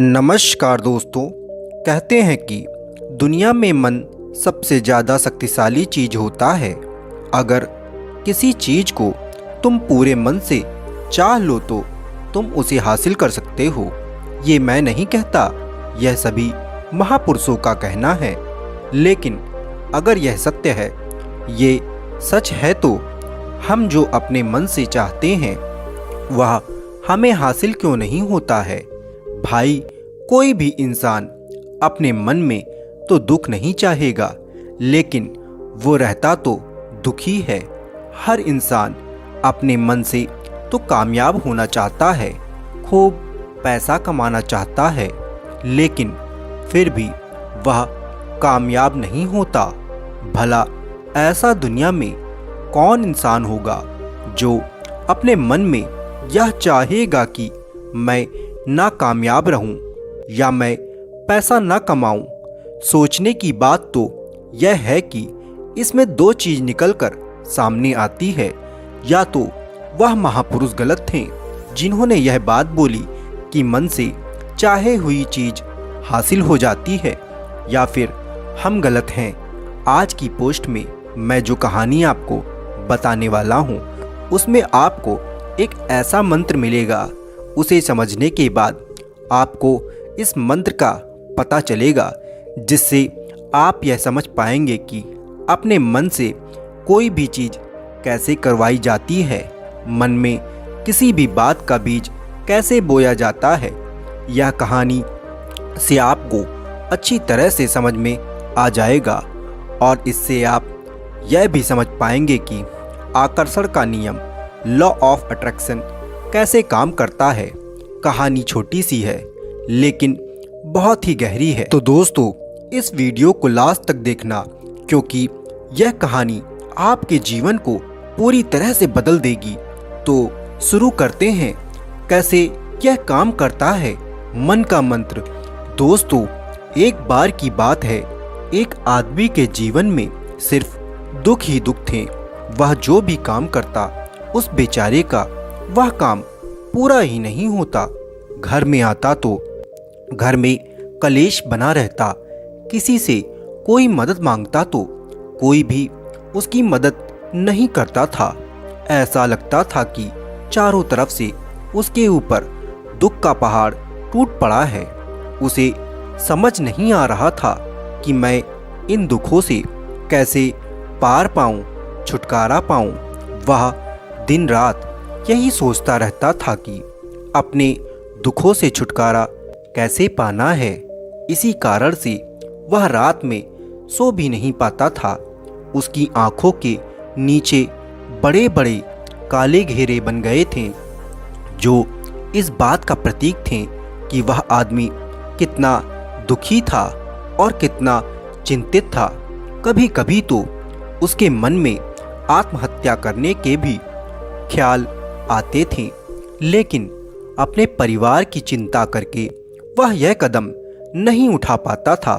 नमस्कार दोस्तों। कहते हैं कि दुनिया में मन सबसे ज़्यादा शक्तिशाली चीज़ होता है। अगर किसी चीज़ को तुम पूरे मन से चाह लो तो तुम उसे हासिल कर सकते हो। ये मैं नहीं कहता, यह सभी महापुरुषों का कहना है। लेकिन अगर यह सत्य है, ये सच है, तो हम जो अपने मन से चाहते हैं वह हमें हासिल क्यों नहीं होता है। भाई, कोई भी इंसान अपने मन में तो दुख नहीं चाहेगा, लेकिन वो रहता तो दुखी है। हर इंसान अपने मन से तो कामयाब होना चाहता है, खूब पैसा कमाना चाहता है, लेकिन फिर भी वह कामयाब नहीं होता। भला ऐसा दुनिया में कौन इंसान होगा जो अपने मन में यह चाहेगा कि मैं ना कामयाब रहूं या मैं पैसा ना कमाऊं। सोचने की बात तो यह है कि इसमें दो चीज़ निकलकर सामने आती है। या तो वह महापुरुष गलत थे जिन्होंने यह बात बोली कि मन से चाहे हुई चीज़ हासिल हो जाती है, या फिर हम गलत हैं। आज की पोस्ट में मैं जो कहानी आपको बताने वाला हूँ उसमें आपको एक ऐसा मंत्र मिलेगा। उसे समझने के बाद आपको इस मंत्र का पता चलेगा, जिससे आप यह समझ पाएंगे कि अपने मन से कोई भी चीज़ कैसे करवाई जाती है, मन में किसी भी बात का बीज कैसे बोया जाता है। यह कहानी से आपको अच्छी तरह से समझ में आ जाएगा और इससे आप यह भी समझ पाएंगे कि आकर्षण का नियम, लॉ ऑफ अट्रैक्शन, कैसे काम करता है। कहानी छोटी सी है लेकिन बहुत ही गहरी है। तो दोस्तों, इस वीडियो को लास्ट तक देखना, क्योंकि यह कहानी आपके जीवन को पूरी तरह से बदल देगी। तो शुरू करते हैं कैसे यह काम करता है मन का मंत्र। दोस्तों, एक बार की बात है, एक आदमी के जीवन में सिर्फ दुख ही दुख थे। वह जो भी काम करता उस बेचारे का वह काम पूरा ही नहीं होता। घर में आता तो घर में कलेश बना रहता। किसी से कोई मदद मांगता तो कोई भी उसकी मदद नहीं करता था। ऐसा लगता था कि चारों तरफ से उसके ऊपर दुख का पहाड़ टूट पड़ा है। उसे समझ नहीं आ रहा था कि मैं इन दुखों से कैसे पार पाऊं, छुटकारा पाऊं। वह दिन रात यही सोचता रहता था कि अपने दुखों से छुटकारा कैसे पाना है। इसी कारण से वह रात में सो भी नहीं पाता था। उसकी आंखों के नीचे बड़े बड़े काले घेरे बन गए थे, जो इस बात का प्रतीक थे कि वह आदमी कितना दुखी था और कितना चिंतित था। कभी कभी तो उसके मन में आत्महत्या करने के भी ख्याल आते थे, लेकिन अपने परिवार की चिंता करके वह यह कदम नहीं उठा पाता था।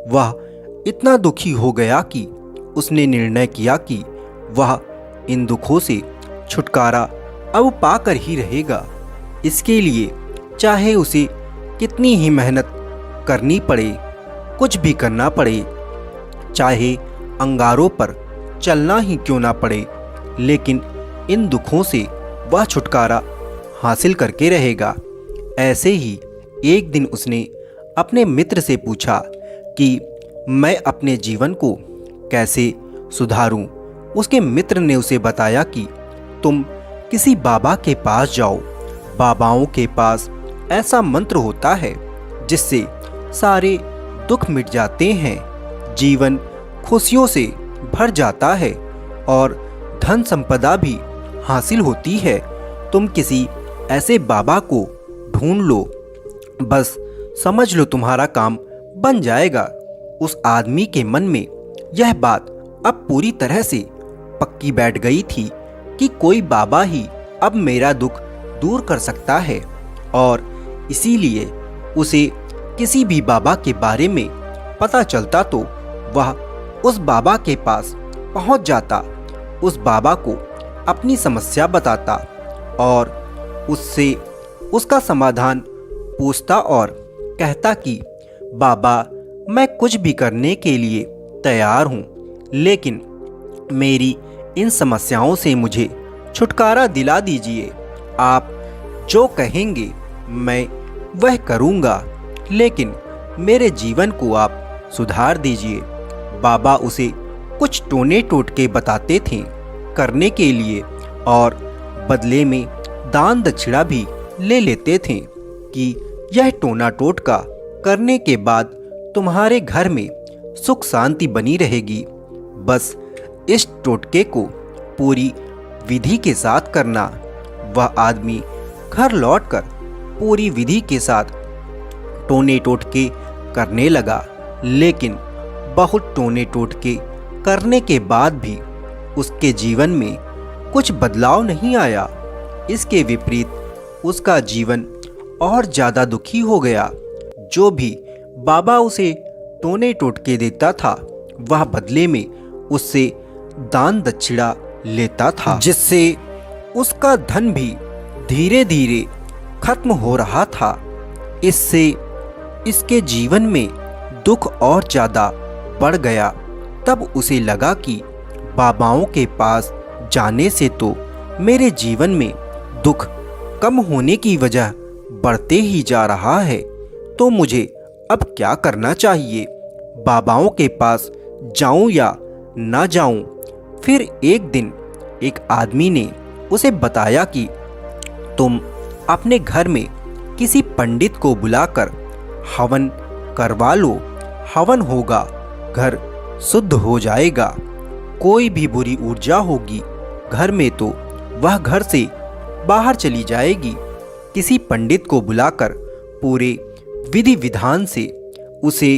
वह इतना दुखी हो गया कि उसने निर्णय किया कि वह इन दुखों से छुटकारा अब पाकर ही रहेगा। इसके लिए चाहे उसे कितनी ही मेहनत करनी पड़े, कुछ भी करना पड़े, चाहे अंगारों पर चलना ही क्यों ना पड़े, लेकिन इन दुखों से वह छुटकारा हासिल करके रहेगा। ऐसे ही एक दिन उसने अपने मित्र से पूछा कि मैं अपने जीवन को कैसे सुधारूं। उसके मित्र ने उसे बताया कि तुम किसी बाबा के पास जाओ। बाबाओं के पास ऐसा मंत्र होता है जिससे सारे दुख मिट जाते हैं, जीवन खुशियों से भर जाता है और धन संपदा भी हासिल होती है। तुम किसी ऐसे बाबा को ढूंढ लो, बस समझ लो तुम्हारा काम बन जाएगा। उस आदमी के मन में यह बात अब पूरी तरह से पक्की बैठ गई थी कि कोई बाबा ही अब मेरा दुख दूर कर सकता है, और इसीलिए उसे किसी भी बाबा के बारे में पता चलता तो वह उस बाबा के पास पहुंच जाता, उस बाबा को अपनी समस्या बताता और उससे उसका समाधान पूछता और कहता कि बाबा, मैं कुछ भी करने के लिए तैयार हूँ, लेकिन मेरी इन समस्याओं से मुझे छुटकारा दिला दीजिए। आप जो कहेंगे मैं वह करूँगा, लेकिन मेरे जीवन को आप सुधार दीजिए। बाबा उसे कुछ टोने टोटके बताते थे करने के लिए, और बदले में दान दक्षिणा भी ले लेते थे कि यह टोना टोटका करने के बाद तुम्हारे घर में सुख शांति बनी रहेगी। बस इस टोटके को पूरी विधि के साथ करना। वह आदमी घर लौटकर पूरी विधि के साथ टोने टोटके करने लगा, लेकिन बहुत टोने टोटके करने के बाद भी उसके जीवन में कुछ बदलाव नहीं आया। इसके विपरीत उसका जीवन और ज़्यादा दुखी हो गया। जो भी बाबा उसे टोने टोटके देता था, वह बदले में उससे दान दक्षिणा लेता था, जिससे उसका धन भी धीरे धीरे खत्म हो रहा था। इससे इसके जीवन में दुख और ज़्यादा बढ़ गया। तब उसे लगा कि बाबाओं के पास जाने से तो मेरे जीवन में दुख कम होने की वजह बढ़ते ही जा रहा है, तो मुझे अब क्या करना चाहिए? बाबाओं के पास जाऊं या ना जाऊं? फिर एक दिन एक आदमी ने उसे बताया कि तुम अपने घर में किसी पंडित को बुलाकर हवन करवा लो। हवन होगा, घर शुद्ध हो जाएगा। कोई भी बुरी ऊर्जा होगी घर में तो वह घर से बाहर चली जाएगी। किसी पंडित को बुलाकर पूरे विधि विधान से उसे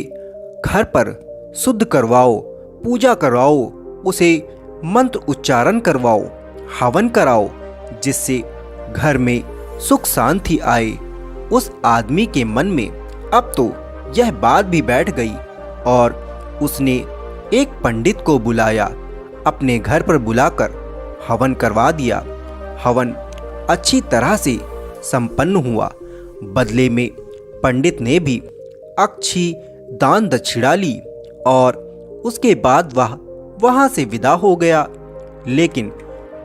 घर पर शुद्ध करवाओ, पूजा करवाओ, उसे मंत्र उच्चारण करवाओ, हवन कराओ, जिससे घर में सुख शांति आए। उस आदमी के मन में अब तो यह बात भी बैठ गई और उसने एक पंडित को बुलाया, अपने घर पर बुलाकर हवन करवा दिया। हवन अच्छी तरह से संपन्न हुआ। बदले में पंडित ने भी अच्छी दान दक्षिणा ली और उसके बाद वह वहाँ से विदा हो गया। लेकिन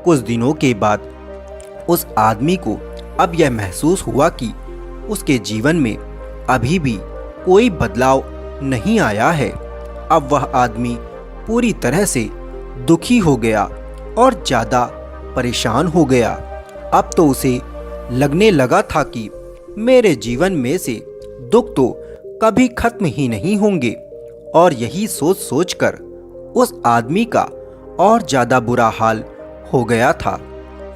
कुछ दिनों के बाद उस आदमी को अब यह महसूस हुआ कि उसके जीवन में अभी भी कोई बदलाव नहीं आया है। अब वह आदमी पूरी तरह से दुखी हो गया और ज़्यादा परेशान हो गया। अब तो उसे लगने लगा था कि मेरे जीवन में से दुख तो कभी खत्म ही नहीं होंगे, और यही सोच सोचकर उस आदमी का और ज़्यादा बुरा हाल हो गया था।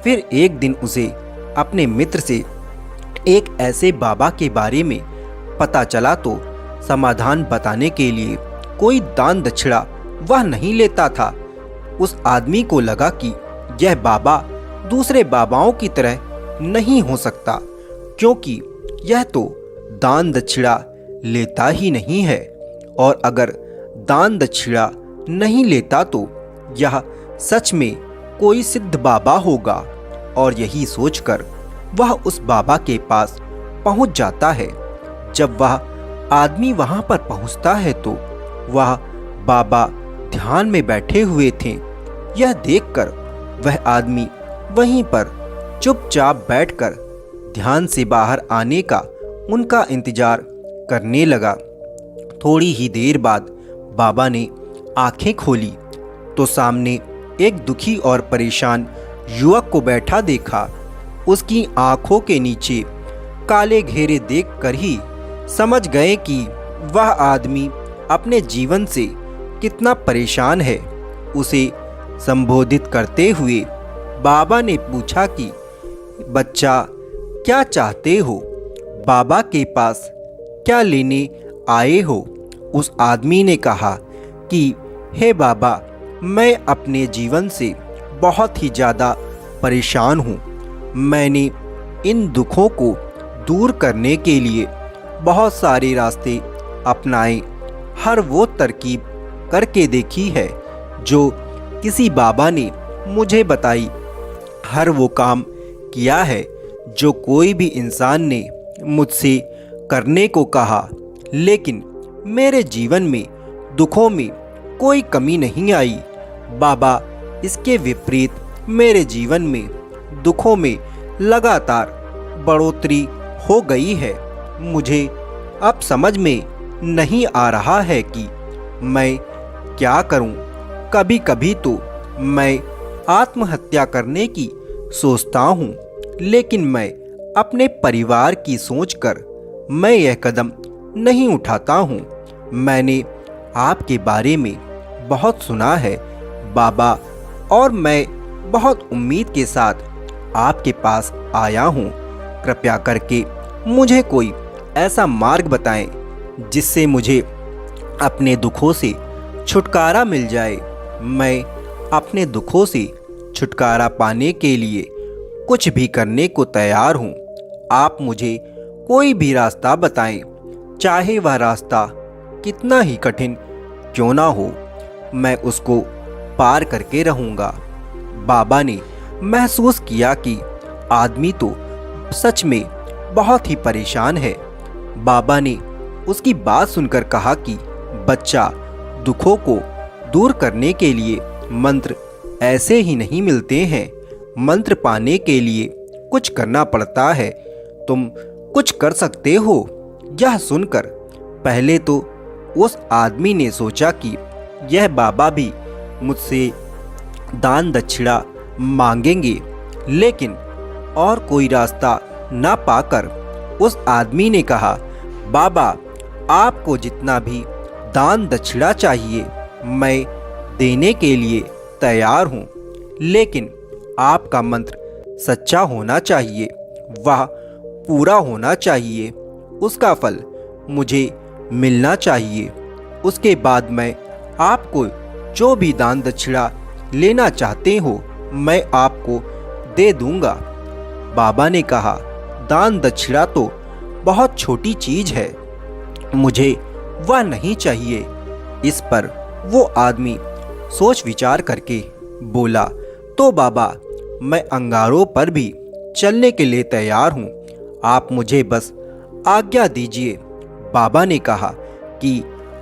फिर एक दिन उसे अपने मित्र से एक ऐसे बाबा के बारे में पता चला, तो समाधान बताने के लिए कोई दान दक्षिणा वह नहीं लेता था। उस आदमी को लगा कि यह बाबा दूसरे बाबाओं की तरह नहीं हो सकता, क्योंकि यह तो दान दक्षिणा लेता ही नहीं है, और अगर दान दक्षिणा नहीं लेता तो यह सच में कोई सिद्ध बाबा होगा। और यही सोचकर वह उस बाबा के पास पहुंच जाता है। जब वह आदमी वहां पर पहुंचता है तो वह बाबा ध्यान में बैठे हुए थे। यह देखकर वह आदमी वहीं पर चुपचाप बैठकर ध्यान से बाहर आने का उनका इंतजार करने लगा। थोड़ी ही देर बाद बाबा ने आंखें खोली तो सामने एक दुखी और परेशान युवक को बैठा देखा। उसकी आंखों के नीचे काले घेरे देखकर ही समझ गए कि वह आदमी अपने जीवन से कितना परेशान है। उसे संबोधित करते हुए बाबा ने पूछा कि बच्चा, क्या चाहते हो? बाबा के पास क्या लेने आए हो? उस आदमी ने कहा कि हे बाबा, मैं अपने जीवन से बहुत ही ज़्यादा परेशान हूँ। मैंने इन दुखों को दूर करने के लिए बहुत सारे रास्ते अपनाए, हर वो तरकीब करके देखी है जो किसी बाबा ने मुझे बताई, हर वो काम किया है जो कोई भी इंसान ने मुझसे करने को कहा, लेकिन मेरे जीवन में दुखों में कोई कमी नहीं आई। बाबा, इसके विपरीत मेरे जीवन में दुखों में लगातार बढ़ोतरी हो गई है। मुझे अब समझ में नहीं आ रहा है कि मैं क्या करूं। कभी कभी तो मैं आत्महत्या करने की सोचता हूं, लेकिन मैं अपने परिवार की सोचकर मैं यह कदम नहीं उठाता हूं। मैंने आपके बारे में बहुत सुना है बाबा, और मैं बहुत उम्मीद के साथ आपके पास आया हूं। कृपया करके मुझे कोई ऐसा मार्ग बताएं जिससे मुझे अपने दुखों से छुटकारा मिल जाए। मैं अपने दुखों से छुटकारा पाने के लिए कुछ भी करने को तैयार हूँ। आप मुझे कोई भी रास्ता बताएं, चाहे वह रास्ता कितना ही कठिन क्यों ना हो, मैं उसको पार करके रहूँगा। बाबा ने महसूस किया कि आदमी तो सच में बहुत ही परेशान है। बाबा ने उसकी बात सुनकर कहा कि बच्चा, दुखों को दूर करने के लिए मंत्र ऐसे ही नहीं मिलते हैं। मंत्र पाने के लिए कुछ करना पड़ता है। तुम कुछ कर सकते हो। यह सुनकर पहले तो उस आदमी ने सोचा कि यह बाबा भी मुझसे दान दक्षिणा मांगेंगे, लेकिन और कोई रास्ता ना पाकर उस आदमी ने कहा, बाबा, आपको जितना भी दान दक्षिणा चाहिए मैं देने के लिए तैयार हूँ, लेकिन आपका मंत्र सच्चा होना चाहिए, वह पूरा होना चाहिए, उसका फल मुझे मिलना चाहिए। उसके बाद मैं आपको जो भी दान दक्षिणा लेना चाहते हो मैं आपको दे दूंगा। बाबा ने कहा, दान दक्षिणा तो बहुत छोटी चीज है, मुझे वह नहीं चाहिए। इस पर वो आदमी सोच विचार करके बोला, तो बाबा, मैं अंगारों पर भी चलने के लिए तैयार हूँ, आप मुझे बस आज्ञा दीजिए। बाबा ने कहा कि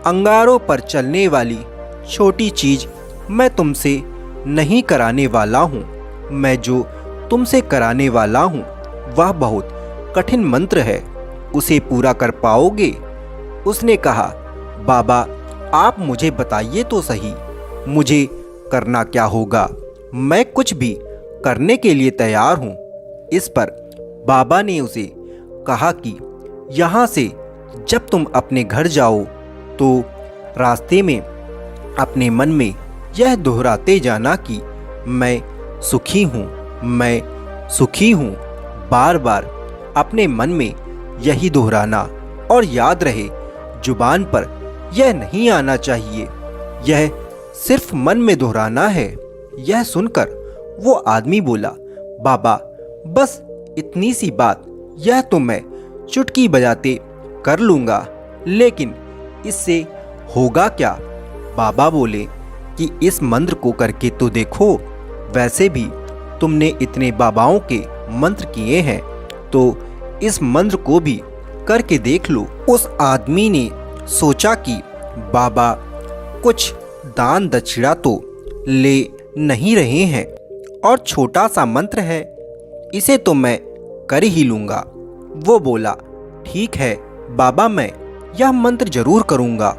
अंगारों पर चलने वाली छोटी चीज मैं तुमसे नहीं कराने वाला हूँ। मैं जो तुमसे कराने वाला हूँ वह बहुत कठिन मंत्र है, उसे पूरा कर पाओगे? उसने कहा, बाबा, आप मुझे बताइए तो सही, मुझे करना क्या होगा? मैं कुछ भी करने के लिए तैयार हूँ। इस पर बाबा ने उसे कहा कि यहाँ से जब तुम अपने घर जाओ तो रास्ते में अपने मन में यह दोहराते जाना कि मैं सुखी हूँ, मैं सुखी हूँ। बार बार अपने मन में यही दोहराना, और याद रहे जुबान पर यह नहीं आना चाहिए, यह सिर्फ मन में दोहराना है। यह सुनकर वो आदमी बोला, बाबा, बस इतनी सी बात, यह तो मैं चुटकी बजाते कर लूँगा, लेकिन इससे होगा क्या? बाबा बोले कि इस मंत्र को करके तो देखो, वैसे भी तुमने इतने बाबाओं के मंत्र किए हैं, तो इस मंत्र को भी करके देख लो। उस आदमी ने सोचा कि बाबा कुछ दान दक्षिणा तो ले नहीं रहे हैं, और छोटा सा मंत्र है, इसे तो मैं कर ही लूँगा। वो बोला, ठीक है बाबा, मैं यह मंत्र जरूर करूँगा।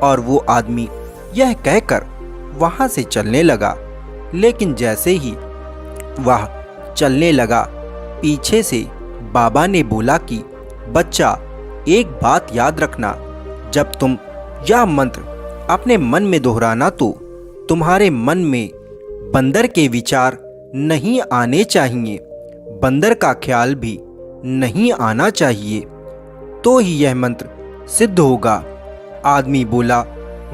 और वो आदमी यह कहकर वहाँ से चलने लगा, लेकिन जैसे ही वह चलने लगा, पीछे से बाबा ने बोला कि बच्चा, एक बात याद रखना, जब तुम यह मंत्र अपने मन में दोहराना तो तुम्हारे मन में बंदर के विचार नहीं आने चाहिए, बंदर का ख्याल भी नहीं आना चाहिए, तो ही यह मंत्र सिद्ध होगा। आदमी बोला,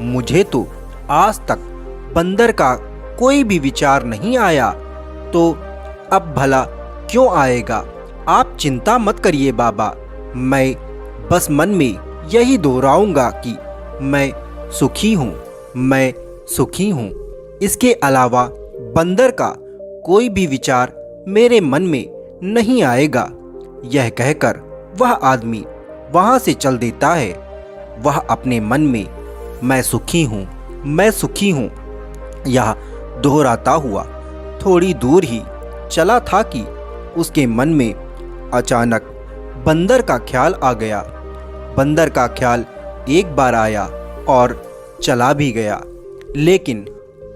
मुझे तो आज तक बंदर का कोई भी विचार नहीं आया, तो अब भला क्यों आएगा? आप चिंता मत करिए बाबा, मैं बस मन में यही दोहराऊंगा कि मैं सुखी हूँ, मैं सुखी हूँ। इसके अलावा बंदर का कोई भी विचार मेरे मन में नहीं आएगा। यह कहकर वह आदमी वहाँ से चल देता है। वह अपने मन में मैं सुखी हूँ, मैं सुखी हूँ यह दोहराता हुआ थोड़ी दूर ही चला था कि उसके मन में अचानक बंदर का ख्याल आ गया। बंदर का ख्याल एक बार आया और चला भी गया, लेकिन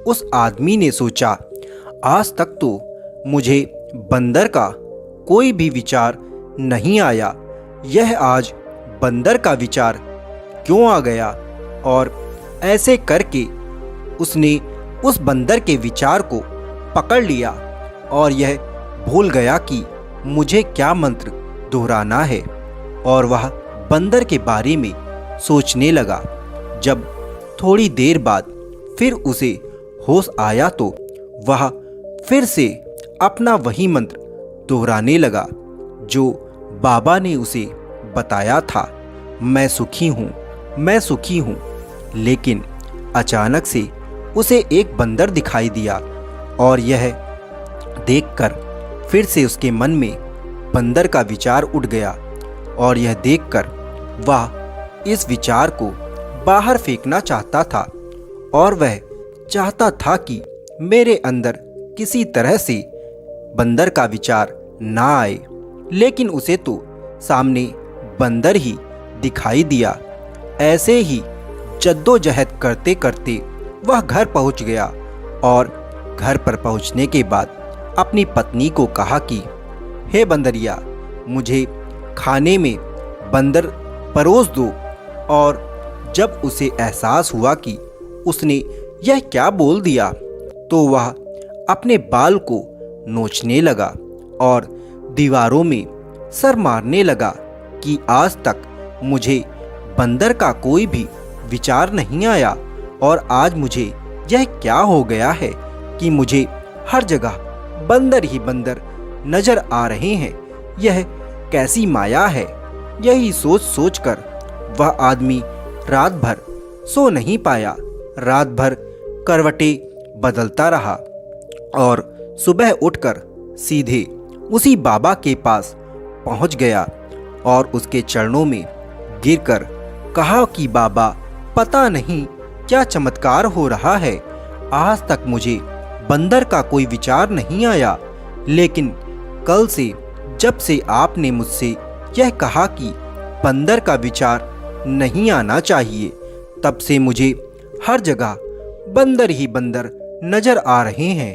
उस आदमी ने सोचा, आज तक तो मुझे बंदर का कोई भी विचार नहीं आया, यह आज बंदर का विचार क्यों आ गया। और ऐसे करके उसने उस बंदर के विचार को पकड़ लिया और यह भूल गया कि मुझे क्या मंत्र दोहराना है, और वह बंदर के बारे में सोचने लगा। जब थोड़ी देर बाद फिर उसे होश आया तो वह फिर से अपना वही मंत्र दोहराने लगा जो बाबा ने उसे बताया था, मैं सुखी हूँ, मैं सुखी हूँ। लेकिन अचानक से उसे एक बंदर दिखाई दिया और यह देखकर फिर से उसके मन में बंदर का विचार उठ गया, और यह देखकर वह इस विचार को बाहर फेंकना चाहता था, और वह चाहता था कि मेरे अंदर किसी तरह से बंदर का विचार ना आए। लेकिन उसे तो सामने बंदर ही दिखाई दिया। ऐसे ही जद्दोजहद करते करते वह घर पहुंच गया, और घर पर पहुंचने के बाद अपनी पत्नी को कहा कि हे बंदरिया, मुझे खाने में बंदर परोस दो। और जब उसे एहसास हुआ कि उसने यह क्या बोल दिया, तो वह अपने बाल को नोचने लगा और दीवारों में सर मारने लगा कि आज तक मुझे बंदर का कोई भी विचार नहीं आया, और आज मुझे यह क्या हो गया है कि मुझे हर जगह बंदर ही बंदर नजर आ रहे हैं। यह कैसी माया है। यही सोच सोच कर वह आदमी रात भर सो नहीं पाया। रात भर करवटें बदलता रहा और सुबह उठकर सीधे उसी बाबा के पास पहुंच गया और उसके चरणों में गिरकर कहा कि बाबा, पता नहीं क्या चमत्कार हो रहा है। आज तक मुझे बंदर का कोई विचार नहीं आया, लेकिन कल से जब से आपने मुझसे यह कहा कि बंदर का विचार नहीं आना चाहिए, तब से मुझे हर जगह बंदर ही बंदर नजर आ रहे हैं।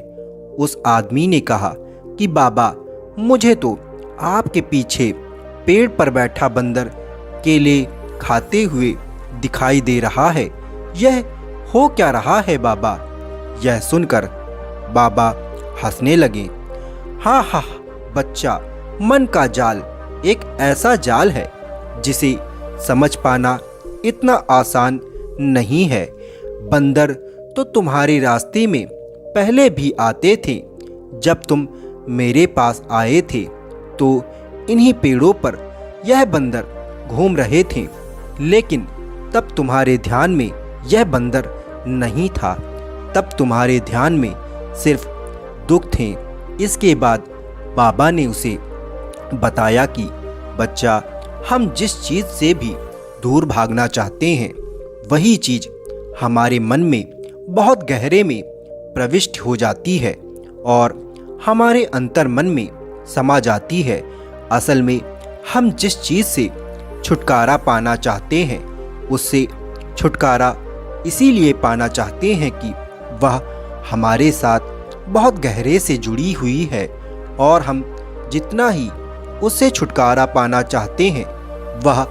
उस आदमी ने कहा कि बाबा, मुझे तो आपके पीछे पेड़ पर बैठा बंदर केले खाते हुए दिखाई दे रहा है। यह हो क्या रहा है बाबा? यह सुनकर बाबा हंसने लगे। हाँ हाँ बच्चा, मन का जाल एक ऐसा जाल है जिसे समझ पाना इतना आसान नहीं है। बंदर तो तुम्हारे रास्ते में पहले भी आते थे। जब तुम मेरे पास आए थे तो इन्हीं पेड़ों पर यह बंदर घूम रहे थे, लेकिन तब तुम्हारे ध्यान में यह बंदर नहीं था। तब तुम्हारे ध्यान में सिर्फ दुख थे। इसके बाद बाबा ने उसे बताया कि बच्चा, हम जिस चीज़ से भी दूर भागना चाहते हैं, वही चीज़ हमारे मन में बहुत गहरे में प्रविष्ट हो जाती है और हमारे अंतर मन में समा जाती है। असल में हम जिस चीज़ से छुटकारा पाना चाहते हैं, उससे छुटकारा इसीलिए पाना चाहते हैं कि वह हमारे साथ बहुत गहरे से जुड़ी हुई है, और हम जितना ही उससे छुटकारा पाना चाहते हैं, वह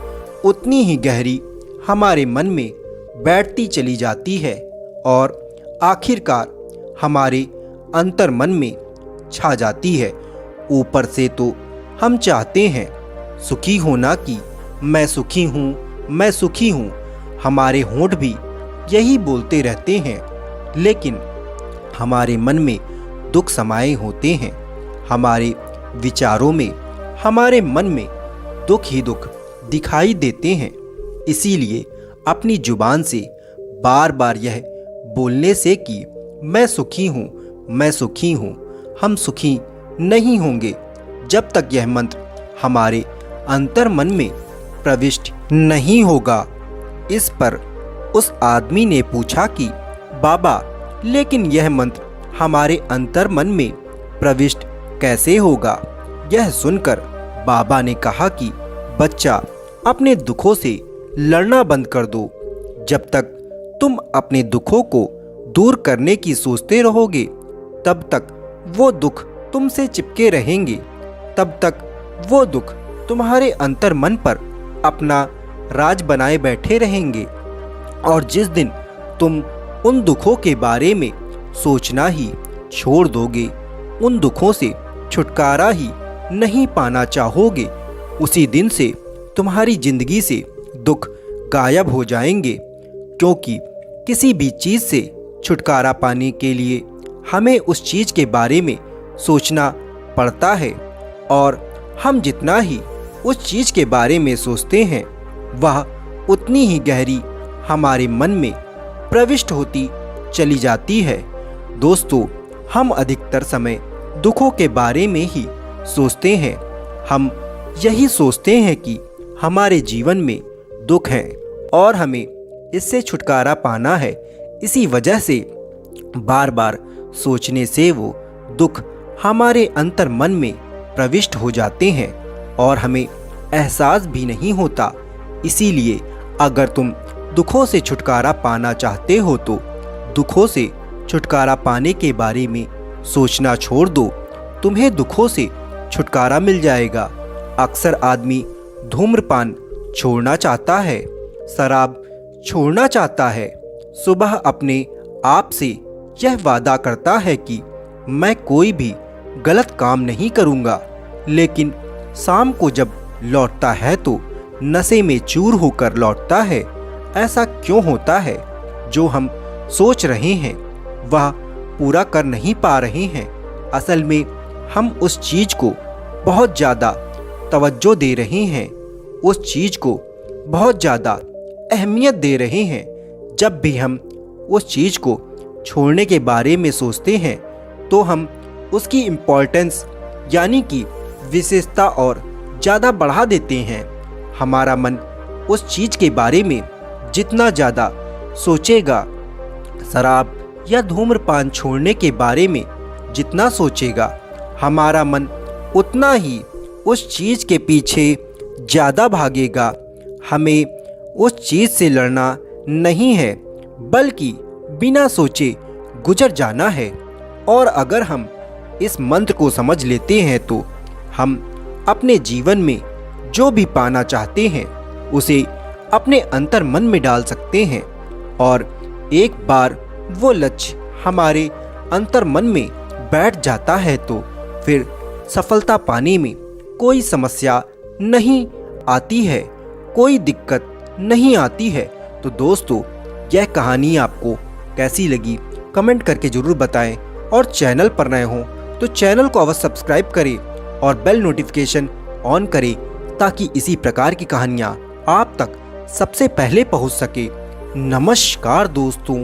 उतनी ही गहरी हमारे मन में बैठती चली जाती है और आखिरकार हमारे अंतर मन में छा जाती है। ऊपर से तो हम चाहते हैं सुखी होना कि मैं सुखी हूँ, मैं सुखी हूँ। हमारे होंठ भी यही बोलते रहते हैं, लेकिन हमारे मन में दुख समाये होते हैं। हमारे विचारों में, हमारे मन में दुख ही दुख दिखाई देते हैं। इसीलिए अपनी जुबान से बार बार यह बोलने से कि मैं सुखी हूँ, मैं सुखी हूँ, हम सुखी नहीं होंगे जब तक यह मंत्र हमारे अंतर मन में प्रविष्ट नहीं होगा। इस पर उस आदमी ने पूछा कि बाबा, लेकिन यह मंत्र हमारे अंतर मन में प्रविष्ट कैसे होगा? यह सुनकर बाबा ने कहा कि बच्चा, अपने दुखों से लड़ना बंद कर दो। जब तक तुम अपने दुखों को दूर करने की सोचते रहोगे, तब तक वो दुख तुमसे चिपके रहेंगे। तब तक वो दुख तुम्हारे अंतर मन पर अपना राज बनाए बैठे रहेंगे। और जिस दिन तुम उन दुखों के बारे में सोचना ही छोड़ दोगे, उन दुखों से छुटकारा ही नहीं पाना चाहोगे, उसी दिन से तुम्हारी जिंदगी से दुख गायब हो जाएंगे। क्योंकि किसी भी चीज़ से छुटकारा पाने के लिए हमें उस चीज़ के बारे में सोचना पड़ता है, और हम जितना ही उस चीज़ के बारे में सोचते हैं, वह उतनी ही गहरी हमारे मन में प्रविष्ट होती चली जाती है। दोस्तों, हम अधिकतर समय दुखों के बारे में ही सोचते हैं। हम यही सोचते हैं कि हमारे जीवन में दुख है और हमें इससे छुटकारा पाना है। इसी वजह से बार बार सोचने से वो दुख हमारे अंतर मन में प्रविष्ट हो जाते हैं और हमें एहसास भी नहीं होता। इसीलिए अगर तुम दुखों से छुटकारा पाना चाहते हो तो दुखों से छुटकारा पाने के बारे में सोचना छोड़ दो। तुम्हें दुखों से छुटकारा मिल जाएगा। अक्सर आदमी धूम्रपान छोड़ना चाहता है, शराब छोड़ना चाहता है, सुबह अपने आप से यह वादा करता है कि मैं कोई भी गलत काम नहीं करूँगा, लेकिन शाम को जब लौटता है तो नशे में चूर होकर लौटता है। ऐसा क्यों होता है? जो हम सोच रहे हैं वह पूरा कर नहीं पा रहे हैं। असल में हम उस चीज़ को बहुत ज़्यादा तवज्जो दे रहे हैं, उस चीज़ को बहुत ज़्यादा अहमियत दे रहे हैं। जब भी हम उस चीज़ को छोड़ने के बारे में सोचते हैं तो हम उसकी इम्पोर्टेंस यानी कि विशेषता और ज़्यादा बढ़ा देते हैं। हमारा मन उस चीज़ के बारे में जितना ज़्यादा सोचेगा, शराब या धूम्रपान छोड़ने के बारे में जितना सोचेगा, हमारा मन उतना ही उस चीज़ के पीछे ज़्यादा भागेगा। हमें उस चीज़ से लड़ना नहीं है, बल्कि बिना सोचे गुजर जाना है। और अगर हम इस मंत्र को समझ लेते हैं तो हम अपने जीवन में जो भी पाना चाहते हैं उसे अपने अंतर मन में डाल सकते हैं। और एक बार वो लक्ष्य हमारे अंतर मन में बैठ जाता है तो फिर सफलता पाने में कोई समस्या नहीं आती है, कोई दिक्कत नहीं आती है। तो दोस्तों, यह कहानी आपको कैसी लगी कमेंट करके ज़रूर बताएं, और चैनल पर नए हों तो चैनल को अवश्य सब्सक्राइब करें और बेल नोटिफिकेशन ऑन करें ताकि इसी प्रकार की कहानियाँ आप तक सबसे पहले पहुँच सके। नमस्कार दोस्तों।